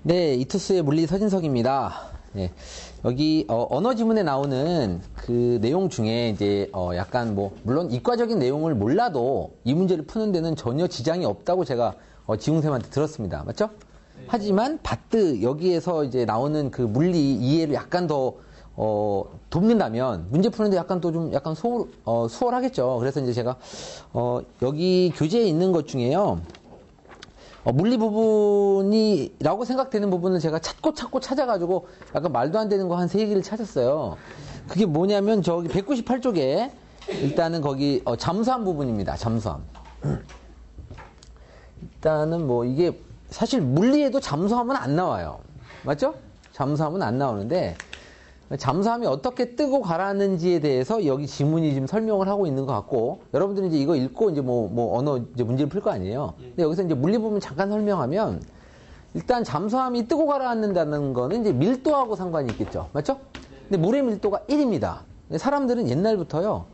네, 이투스의 물리 서진석입니다. 네, 여기 언어 지문에 나오는 그 내용 중에 이제 약간 뭐 물론 이과적인 내용을 몰라도 이 문제를 푸는 데는 전혀 지장이 없다고 제가 지웅쌤한테 들었습니다. 맞죠? 네. 하지만 바트 여기에서 이제 나오는 그 물리 이해를 약간 더 돕는다면 문제 푸는데 약간 또 좀 약간 수월하겠죠. 그래서 이제 제가 여기 교재에 있는 것 중에요. 물리 부분이라고 생각되는 부분을 제가 찾고 찾아가지고 약간 말도 안 되는 거 한 3개를 찾았어요. 그게 뭐냐면 저기 198쪽에 일단은 거기 잠수함 부분입니다. 잠수함. 일단은 뭐 이게 사실 물리에도 잠수함은 안 나와요. 맞죠? 잠수함은 안 나오는데 잠수함이 어떻게 뜨고 가라앉는지에 대해서 여기 지문이 지금 설명을 하고 있는 것 같고, 여러분들은 이제 이거 읽고 이제 뭐 언어 이제 문제를 풀 거 아니에요. 근데 여기서 이제 물리 부분 잠깐 설명하면, 일단 잠수함이 뜨고 가라앉는다는 거는 이제 밀도하고 상관이 있겠죠. 맞죠? 근데 물의 밀도가 1입니다. 근데 사람들은 옛날부터요,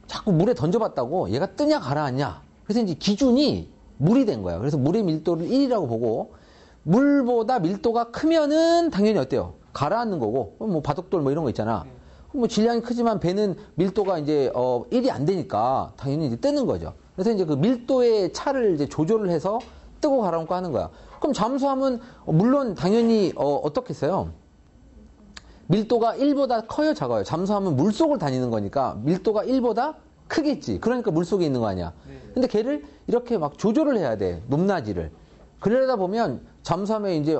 자꾸 물에 던져봤다고 얘가 뜨냐 가라앉냐. 그래서 이제 기준이 물이 된 거예요. 그래서 물의 밀도를 1이라고 보고, 물보다 밀도가 크면은 당연히 어때요? 가라앉는 거고, 뭐 바둑돌 뭐 이런 거 있잖아. 뭐 질량이 크지만 배는 밀도가 이제 1이 안 되니까 당연히 이제 뜨는 거죠. 그래서 이제 그 밀도의 차를 이제 조절을 해서 뜨고 가라앉고 하는 거야. 그럼 잠수함은 물론 당연히 어떻겠어요? 밀도가 1보다 커요, 작아요? 잠수함은 물속을 다니는 거니까 밀도가 1보다 크겠지. 그러니까 물속에 있는 거 아니야. 근데 걔를 이렇게 막 조절을 해야 돼. 높낮이를. 그러다 보면 잠수함에 이제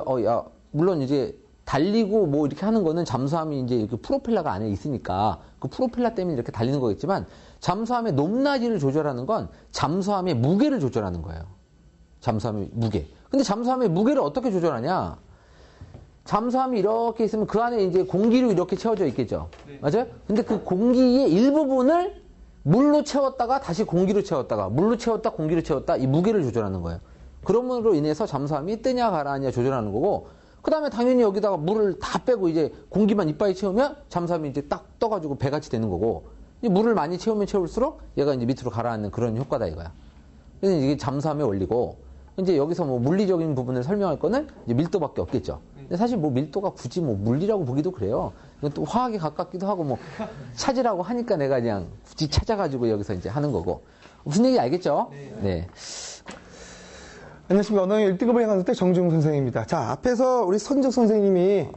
물론 이제 달리고 뭐 이렇게 하는 거는 잠수함이 이제 이렇게 프로펠러가 안에 있으니까 그 프로펠러 때문에 이렇게 달리는 거겠지만, 잠수함의 높낮이를 조절하는 건 잠수함의 무게를 조절하는 거예요. 잠수함의 무게. 근데 잠수함의 무게를 어떻게 조절하냐? 잠수함이 이렇게 있으면 그 안에 이제 공기로 이렇게 채워져 있겠죠. 네. 맞아요? 근데 그 공기의 일부분을 물로 채웠다가 다시 공기로 채웠다가 물로 채웠다 공기로 채웠다, 이 무게를 조절하는 거예요. 그럼으로 인해서 잠수함이 뜨냐 가라앉냐 조절하는 거고, 그 다음에 당연히 여기다가 물을 다 빼고 이제 공기만 이빨에 채우면 잠수함이 이제 딱 떠가지고 배같이 되는 거고, 물을 많이 채우면 채울수록 얘가 이제 밑으로 가라앉는 그런 효과다 이거야. 그래서 이게 잠수함의 원리고, 이제 여기서 뭐 물리적인 부분을 설명할 거는 이제 밀도밖에 없겠죠. 근데 사실 뭐 밀도가 굳이 뭐 물리라고 보기도 그래요. 이건 또 화학에 가깝기도 하고 뭐 찾으라고 하니까 내가 그냥 굳이 찾아가지고 여기서 이제 하는 거고. 무슨 얘기 알겠죠? 네. 안녕하십니까. 언어의 1등급을 향하는 때 정지웅 선생입니다. 자, 앞에서 우리 선적 선생님이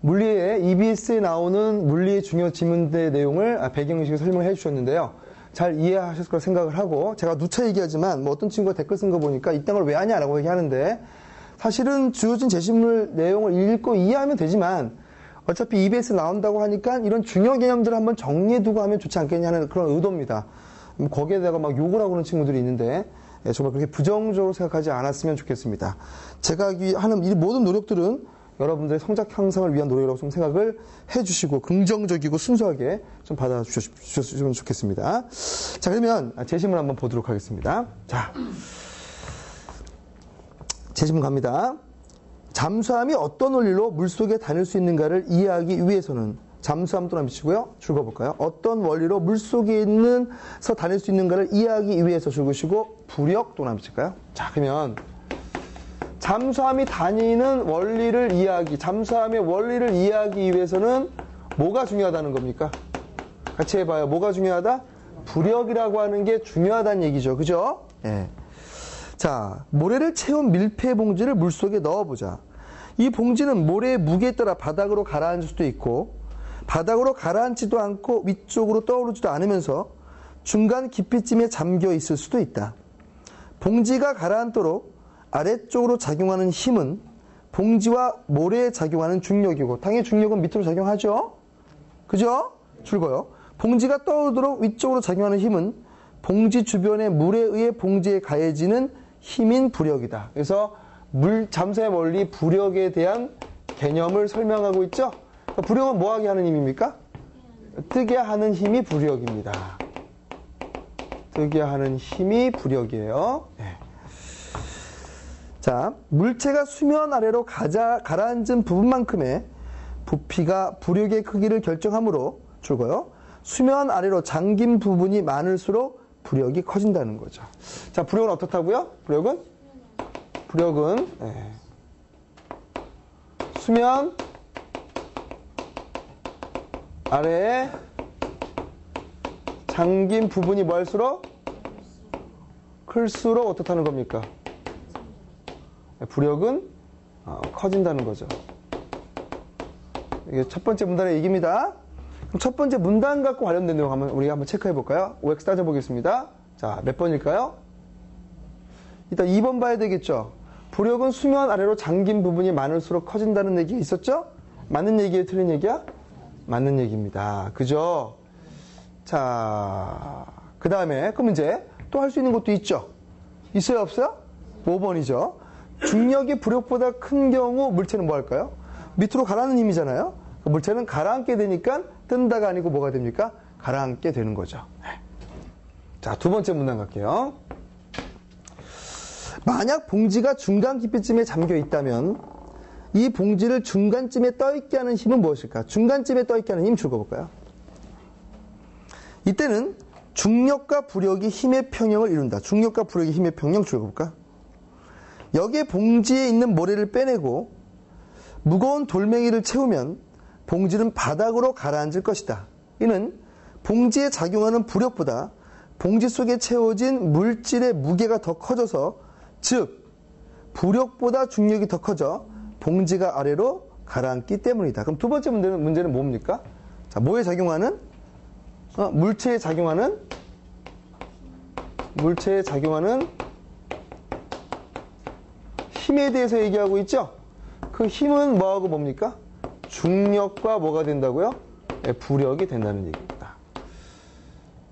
물리의 EBS에 나오는 물리의 중요 지문대 내용을 배경식으로 설명해 주셨는데요. 잘 이해하셨을 거라 생각을 하고, 제가 누차 얘기하지만 뭐 어떤 친구가 댓글 쓴 거 보니까 이딴 걸 왜 하냐라고 얘기하는데, 사실은 주어진 제시물 내용을 읽고 이해하면 되지만 어차피 EBS 나온다고 하니까 이런 중요 개념들을 한번 정리해두고 하면 좋지 않겠냐는 그런 의도입니다. 거기에다가 막 욕을 하고 그러는 친구들이 있는데, 정말 그렇게 부정적으로 생각하지 않았으면 좋겠습니다. 제가 하는 이 모든 노력들은 여러분들의 성적 향상을 위한 노력이라고 좀 생각을 해주시고 긍정적이고 순수하게 좀 받아주셨으면 좋겠습니다. 자, 그러면 제시문 한번 보도록 하겠습니다. 자, 제시문 갑니다. 잠수함이 어떤 원리로 물속에 다닐 수 있는가를 이해하기 위해서는, 잠수함 또 남기시고요. 줄거볼까요? 어떤 원리로 물속에 있는서 다닐 수 있는가를 이해하기 위해서 줄거시고, 부력 또 남기실까요? 자, 그러면 잠수함이 다니는 원리를 잠수함의 원리를 이해하기 위해서는 뭐가 중요하다는 겁니까? 같이 해봐요. 뭐가 중요하다? 부력이라고 하는 게 중요하다는 얘기죠. 그죠? 예. 자, 모래를 채운 밀폐 봉지를 물속에 넣어보자. 이 봉지는 모래의 무게에 따라 바닥으로 가라앉을 수도 있고, 바닥으로 가라앉지도 않고 위쪽으로 떠오르지도 않으면서 중간 깊이쯤에 잠겨 있을 수도 있다. 봉지가 가라앉도록 아래쪽으로 작용하는 힘은 봉지와 모래에 작용하는 중력이고, 당연히 중력은 밑으로 작용하죠? 그죠? 줄거요. 봉지가 떠오르도록 위쪽으로 작용하는 힘은 봉지 주변의 물에 의해 봉지에 가해지는 힘인 부력이다. 그래서 잠수의 원리 부력에 대한 개념을 설명하고 있죠? 부력은 뭐하게 하는 힘입니까? 뜨게 하는 힘이 부력입니다. 뜨게 하는 힘이 부력이에요. 네. 자, 물체가 수면 아래로 가라앉은 부분만큼의 부피가 부력의 크기를 결정하므로, 줄거요. 수면 아래로 잠긴 부분이 많을수록 부력이 커진다는 거죠. 자, 부력은 어떻다고요? 부력은 수면 아래에 잠긴 부분이 뭐 할수록? 클수록 어떻다는 겁니까? 부력은 커진다는 거죠. 이게 첫 번째 문단의 얘기입니다. 그럼 첫 번째 문단 갖고 관련된 내용 우리가 한번 체크해 볼까요? OX 따져보겠습니다. 자, 몇 번일까요? 일단 2번 봐야 되겠죠. 부력은 수면 아래로 잠긴 부분이 많을수록 커진다는 얘기가 있었죠? 맞는 얘기예요? 틀린 얘기야? 맞는 얘기입니다. 그죠? 자, 그 다음에 그 문제 또 할 수 있는 것도 있죠? 있어요? 없어요? 5번이죠. 중력이 부력보다 큰 경우 물체는 뭐 할까요? 밑으로 가라앉는 힘이잖아요. 물체는 가라앉게 되니까 뜬다가 아니고 뭐가 됩니까? 가라앉게 되는 거죠. 자, 두 번째 문단 갈게요. 만약 봉지가 중간 깊이쯤에 잠겨 있다면 이 봉지를 중간쯤에 떠있게 하는 힘은 무엇일까? 중간쯤에 떠있게 하는 힘 줄거볼까요? 이때는 중력과 부력이 힘의 평형을 이룬다. 중력과 부력이 힘의 평형 줄거볼까? 여기에 봉지에 있는 모래를 빼내고 무거운 돌멩이를 채우면 봉지는 바닥으로 가라앉을 것이다. 이는 봉지에 작용하는 부력보다 봉지 속에 채워진 물질의 무게가 더 커져서, 즉 부력보다 중력이 더 커져 봉지가 아래로 가라앉기 때문이다. 그럼 두 번째 문제는 뭡니까? 자, 뭐에 작용하는? 물체에 작용하는 힘에 대해서 얘기하고 있죠? 그 힘은 뭐하고 뭡니까? 중력과 뭐가 된다고요? 네, 부력이 된다는 얘기입니다.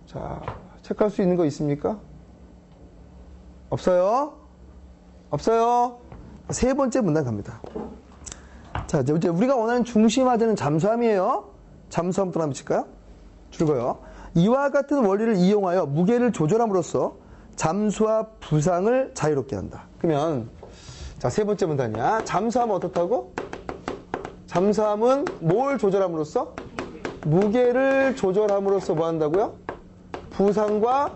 자, 체크할 수 있는 거 있습니까? 없어요? 없어요? 세 번째 문단 갑니다. 자, 이제 우리가 원하는 중심화되는 잠수함이에요. 잠수함 또 한번 칠까요? 줄거요. 이와 같은 원리를 이용하여 무게를 조절함으로써 잠수와 부상을 자유롭게 한다. 그러면 자, 세 번째 문단이야. 잠수함은 어떻다고? 잠수함은 뭘 조절함으로써? 무게를 조절함으로써 뭐 한다고요? 부상과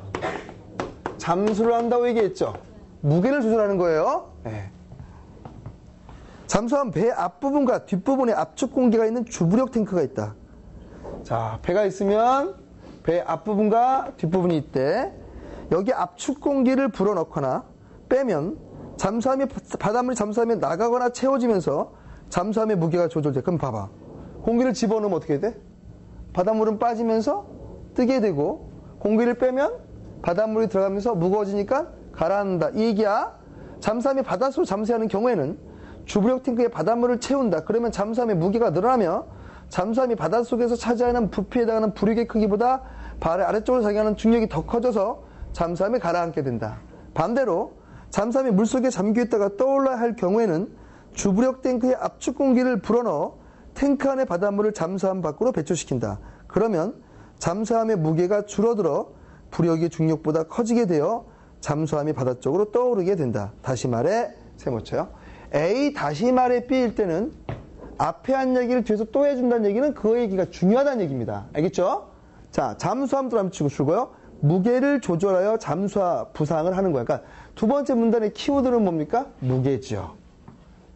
잠수를 한다고 얘기했죠. 무게를 조절하는 거예요. 네. 잠수함 배 앞부분과 뒷부분에 압축 공기가 있는 주부력 탱크가 있다. 자, 배가 있으면 배 앞부분과 뒷부분이 있대. 여기 압축 공기를 불어넣거나 빼면 바닷물이 잠수함에 나가거나 채워지면서 잠수함의 무게가 조절돼. 그럼 봐봐. 공기를 집어넣으면 어떻게 돼? 바닷물은 빠지면서 뜨게 되고, 공기를 빼면 바닷물이 들어가면서 무거워지니까 가라앉는다. 이 얘기야. 잠수함이 바닷속으로 잠수하는 경우에는 주부력 탱크에 바닷물을 채운다. 그러면 잠수함의 무게가 늘어나며 잠수함이 바닷속에서 차지하는 부피에 해당하는 부력의 크기보다 아래쪽으로 작용하는 중력이 더 커져서 잠수함이 가라앉게 된다. 반대로 잠수함이 물속에 잠겨있다가 떠올라야 할 경우에는 주부력 탱크에 압축 공기를 불어넣어 탱크 안의 바닷물을 잠수함 밖으로 배출시킨다. 그러면 잠수함의 무게가 줄어들어 부력이 중력보다 커지게 되어 잠수함이 바다 쪽으로 떠오르게 된다. 다시 말해, 세모쳐요. A 다시 말해 B일 때는 앞에 한 얘기를 뒤에서 또 해준다는 얘기는 그 얘기가 중요하다는 얘기입니다. 알겠죠? 자, 잠수함 또 한번 치고 줄고요. 무게를 조절하여 잠수와 부상을 하는 거야. 그러니까 두 번째 문단의 키워드는 뭡니까? 무게죠.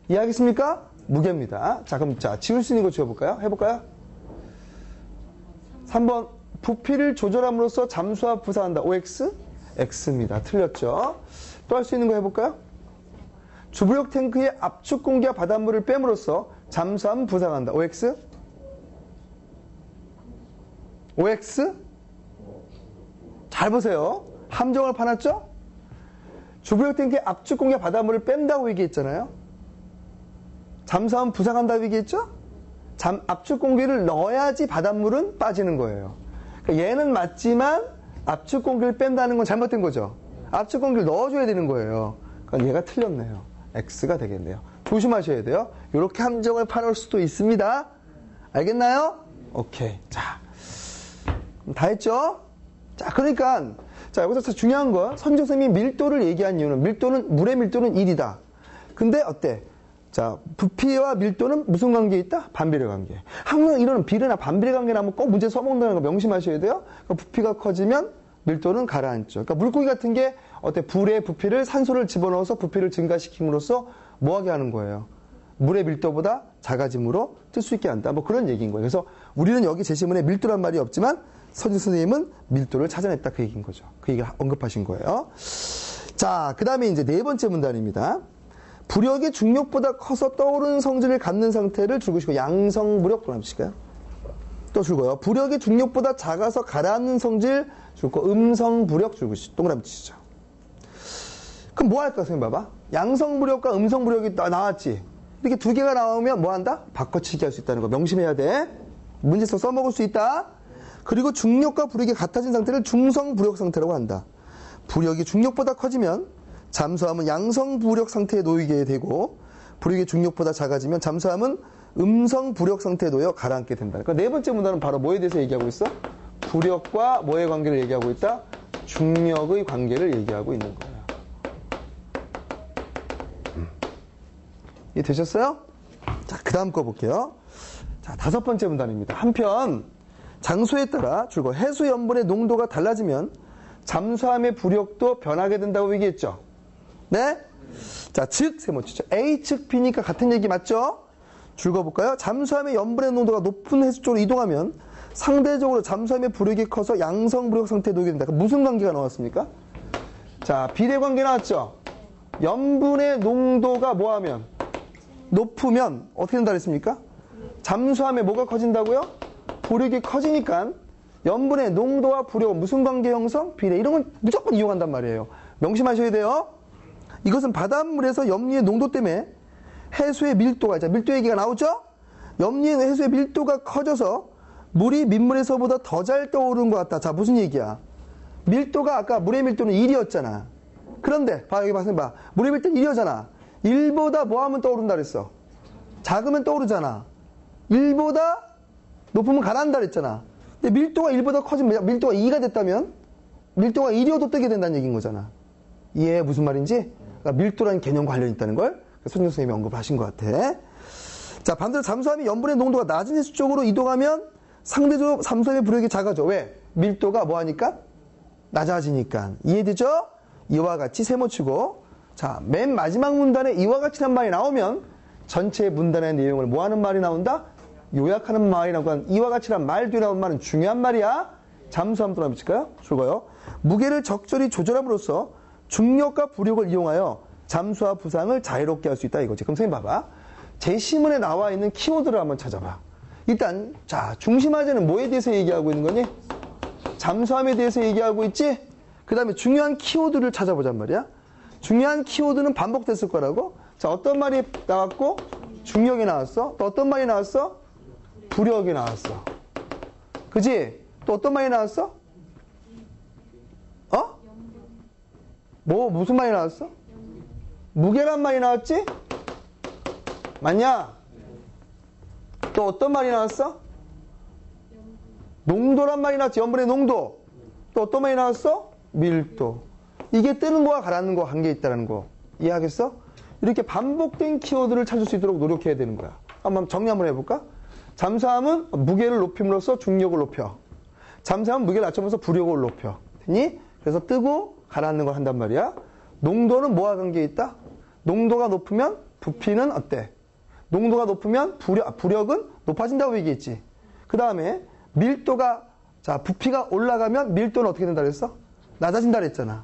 이해하겠습니까? 무게입니다. 자, 그럼 지울 수 있는 거 지워볼까요? 해볼까요? 3번 부피를 조절함으로써 잠수와 부상한다. OX? X입니다. 틀렸죠? 또 할 수 있는 거 해볼까요? 주부력 탱크의 압축 공기와 바닷물을 뺨으로써 잠수함 부상한다. OX? OX? 잘 보세요. 함정을 파놨죠? 주부력 탱크의 압축 공기와 바닷물을 뺀다고 얘기했잖아요. 잠수함 부상한다고 얘기했죠? 압축 공기를 넣어야지 바닷물은 빠지는 거예요. 그러니까 얘는 맞지만 압축 공기를 뺀다는 건 잘못된 거죠. 압축 공기를 넣어줘야 되는 거예요. 그러니까 얘가 틀렸네요. X가 되겠네요. 조심하셔야 돼요. 이렇게 함정을 파놓을 수도 있습니다. 알겠나요? 오케이. 자, 다 했죠? 자, 그러니까 여기서 중요한 거, 선생님이 밀도를 얘기한 이유는 물의 밀도는 1이다. 근데 어때? 자, 부피와 밀도는 무슨 관계에 있다? 반비례 관계. 항상 이런 비례나 반비례 관계라면 꼭 문제 써먹는다는 거 명심하셔야 돼요. 그러니까 부피가 커지면 밀도는 가라앉죠. 그러니까 물고기 같은 게 어때? 불의 부피를 산소를 집어넣어서 부피를 증가시킴으로써 뭐하게 하는 거예요? 물의 밀도보다 작아짐으로 뜰 수 있게 한다. 뭐 그런 얘기인 거예요. 그래서 우리는 여기 제시문에 밀도란 말이 없지만 서진 선생님은 밀도를 찾아냈다. 그 얘기인 거죠. 그 얘기를 언급하신 거예요. 자, 그 다음에 이제 네 번째 문단입니다. 부력이 중력보다 커서 떠오르는 성질을 갖는 상태를 줄거시고 양성부력 동그라미칠까요? 또 줄거요. 부력이 중력보다 작아서 가라앉는 성질 줄거 음성부력 줄거시 동그라미 치시죠. 그럼 뭐 할까 선생님 봐봐. 양성부력과 음성부력이 나왔지. 이렇게 두 개가 나오면 뭐 한다? 바꿔치기 할 수 있다는 거 명심해야 돼. 문제에서 써먹을 수 있다. 그리고 중력과 부력이 같아진 상태를 중성부력 상태라고 한다. 부력이 중력보다 커지면 잠수함은 양성부력 상태에 놓이게 되고 부력이 중력보다 작아지면 잠수함은 음성부력 상태에 놓여 가라앉게 된다. 그러니까 네 번째 문단은 바로 뭐에 대해서 얘기하고 있어? 부력과 뭐의 관계를 얘기하고 있다? 중력의 관계를 얘기하고 있는 거야. 이해 되셨어요? 자, 그 다음 거 볼게요. 자, 다섯 번째 문단입니다. 한편 장소에 따라 줄거 해수 염분의 농도가 달라지면 잠수함의 부력도 변하게 된다고 얘기했죠. 네? 자, 즉 세모치죠. A 측 B니까 같은 얘기 맞죠? 줄거볼까요? 잠수함의 염분의 농도가 높은 해수 쪽으로 이동하면 상대적으로 잠수함의 부력이 커서 양성부력 상태에 놓이게 된다. 무슨 관계가 나왔습니까? 자, 비례관계 나왔죠? 염분의 농도가 뭐하면? 높으면 어떻게 된다 그랬습니까? 잠수함의 뭐가 커진다고요? 부력이 커지니까 염분의 농도와 부력은 무슨 관계 형성? 비례. 이런 건 무조건 이용한단 말이에요. 명심하셔야 돼요. 이것은 바닷물에서 염류의 농도 때문에 해수의 밀도가, 자, 밀도 얘기가 나오죠? 염류의 해수의 밀도가 커져서 물이 민물에서보다 더 잘 떠오르는 것 같다. 자, 무슨 얘기야? 밀도가 아까 물의 밀도는 1이었잖아. 그런데 봐, 여기 봐. 물의 밀도는 1이었잖아. 1보다 뭐 하면 떠오른다 그랬어? 작으면 떠오르잖아. 1보다 높으면 가라앉는다 그랬잖아. 근데 밀도가 1보다 커지면 밀도가 2가 됐다면 밀도가 1이어도 뜨게 된다는 얘기인 거잖아. 이해 무슨 말인지? 그러니까 밀도라는 개념 관련이 있다는 걸 손정 선생님이 언급하신 것 같아. 자, 반대로 잠수함이 염분의 농도가 낮은 해수 쪽으로 이동하면 상대적으로 잠수함의 부력이 작아져. 왜? 밀도가 뭐하니까? 낮아지니까. 이해되죠? 이와 같이 세모치고, 자, 맨 마지막 문단에 이와 같이란 말이 나오면 전체 문단의 내용을 뭐하는 말이 나온다? 요약하는 말이 나오고, 이와 같이란 말 뒤에 나온 말은 중요한 말이야. 잠수함 동그라미 칠까요? 줄거요. 무게를 적절히 조절함으로써 중력과 부력을 이용하여 잠수와 부상을 자유롭게 할 수 있다 이거지. 그럼 선생님 봐봐. 제시문에 나와 있는 키워드를 한번 찾아봐. 일단 자, 중심화제는 뭐에 대해서 얘기하고 있는 거니? 잠수함에 대해서 얘기하고 있지? 그 다음에 중요한 키워드를 찾아보잔 말이야. 중요한 키워드는 반복됐을 거라고. 자, 어떤 말이 나왔고? 중력이 나왔어. 또 어떤 말이 나왔어? 부력이 나왔어. 그지? 또 어떤 말이 나왔어? 무슨 말이 나왔어? 무게란 말이 나왔지? 맞냐? 또 어떤 말이 나왔어? 농도란 말이 나왔지. 염분의 농도. 또 어떤 말이 나왔어? 밀도. 이게 뜨는 거와 가라앉는 거와 관계 있다는 거 이해하겠어? 이렇게 반복된 키워드를 찾을 수 있도록 노력해야 되는 거야. 한번 정리 한번 해볼까? 잠수함은 무게를 높임으로써 중력을 높여. 잠수함은 무게를 낮추면서 부력을 높여. 됐니? 그래서 뜨고 가라앉는 걸 한단 말이야. 농도는 뭐와 관계 있다? 농도가 높으면 부피는 어때? 농도가 높으면 부력은 높아진다고 얘기했지. 그 다음에 밀도가, 자, 부피가 올라가면 밀도는 어떻게 된다 그랬어? 낮아진다 그랬잖아.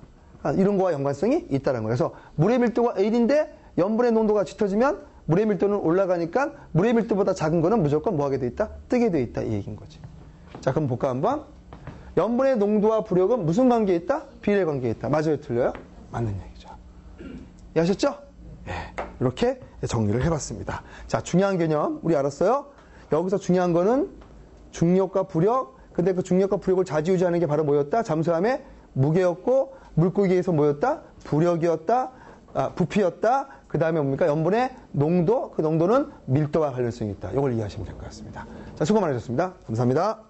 이런 거와 연관성이 있다는 거예요. 그래서 물의 밀도가 1인데 염분의 농도가 짙어지면 물의 밀도는 올라가니까 물의 밀도보다 작은 거는 무조건 뭐 하게 돼 있다? 뜨게 돼 있다. 이 얘기인 거지. 자, 그럼 볼까 한번? 염분의 농도와 부력은 무슨 관계에 있다? 비례 관계에 있다. 맞아요? 틀려요? 맞는 얘기죠. 이해하셨죠? 예, 이렇게 정리를 해봤습니다. 자, 중요한 개념 우리 알았어요? 여기서 중요한 거는 중력과 부력. 근데 그 중력과 부력을 좌지우지하는 게 바로 뭐였다? 잠수함의 무게였고 물고기에서 뭐였다? 부력이었다. 부피였다. 그 다음에 뭡니까? 염분의 농도. 그 농도는 밀도와 관련성이 있다. 이걸 이해하시면 될 것 같습니다. 자, 수고 많으셨습니다. 감사합니다.